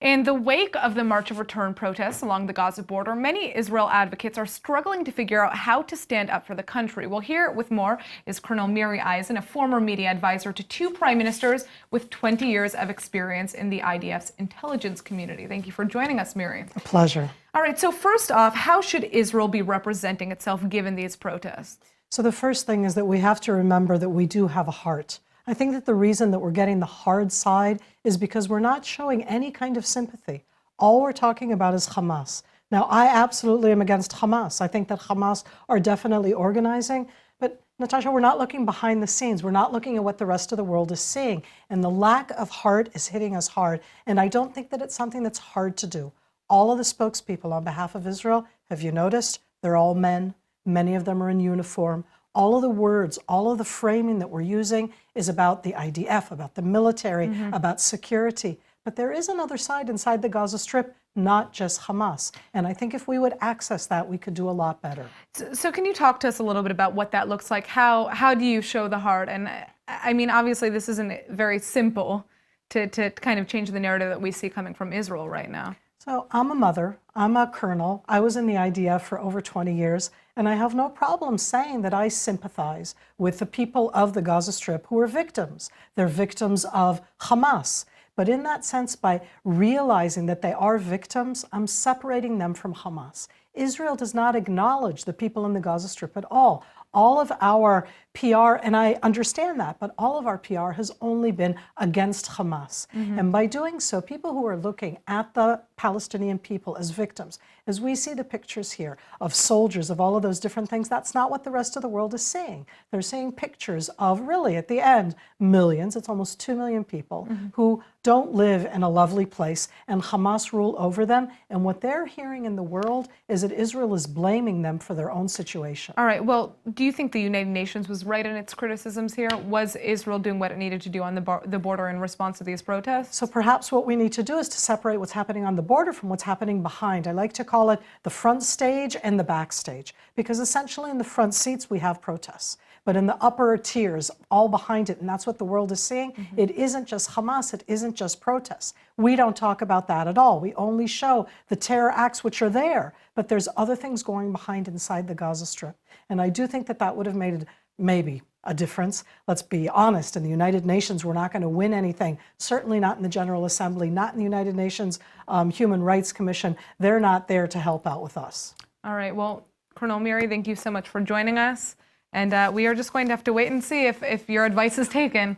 In the wake of the March of Return protests along the Gaza border, many Israel advocates are struggling to figure out how to stand up for the country. Well, here with more is Colonel Miri Eisin, a former media advisor to two prime ministers with 20 years of experience in the IDF's intelligence community. Thank you for joining us, Miri. A pleasure. All right, so first off, how should Israel be representing itself given these protests? So the first thing is that we have to remember that we do have a heart. I think that the reason that we're getting the hard side is because we're not showing any kind of sympathy. All we're talking about is Hamas. Now, I absolutely am against Hamas. I think that Hamas are definitely organizing, but Natasha, we're not looking behind the scenes. We're not looking at what the rest of the world is seeing. And the lack of heart is hitting us hard. And I don't think that it's something that's hard to do. All of the spokespeople on behalf of Israel, have you noticed? They're all men. Many of them are in uniform. All of the words, all of the framing that we're using is about the IDF, about the military, about security. But there is another side inside the Gaza Strip, not just Hamas. And I think if we would access that, we could do a lot better. So can you talk to us a little bit about what that looks like? How do you show the heart? And I mean, obviously, this isn't very simple to kind of change the narrative that we see coming from Israel right now. So I'm a mother, I'm a colonel, I was in the IDF for over 20 years, and I have no problem saying that I sympathize with the people of the Gaza Strip who are victims. They're victims of Hamas. But in that sense, by realizing that they are victims, I'm separating them from Hamas. Israel does not acknowledge the people in the Gaza Strip at all. All of our PR, and I understand that, but all of our PR has only been against Hamas. And by doing so, people who are looking at the Palestinian people as victims, as we see the pictures here of soldiers, of all of those different things, that's not what the rest of the world is seeing. They're seeing pictures of really, at the end, millions, it's almost 2 million people who don't live in a lovely place and Hamas rule over them. And what they're hearing in the world is that Israel is blaming them for their own situation. All right, well, do you think the United Nations was right in its criticisms here? Was Israel doing what it needed to do on the border in response to these protests? So perhaps what we need to do is to separate what's happening on the border from what's happening behind. I like to call it the front stage and the back stage, because essentially in the front seats we have protests. But in the upper tiers, all behind it, and that's what the world is seeing, it isn't just Hamas, it isn't just protests. We don't talk about that at all. We only show the terror acts which are there, but there's other things going behind inside the Gaza Strip. And I do think that that would have made maybe a difference. Let's be honest, in the United Nations, we're not going to win anything, certainly not in the General Assembly, not in the United Nations Human Rights Commission. They're not there to help out with us. All right, well, Colonel Miri, thank you so much for joining us. And we are just going to have to wait and see if your advice is taken.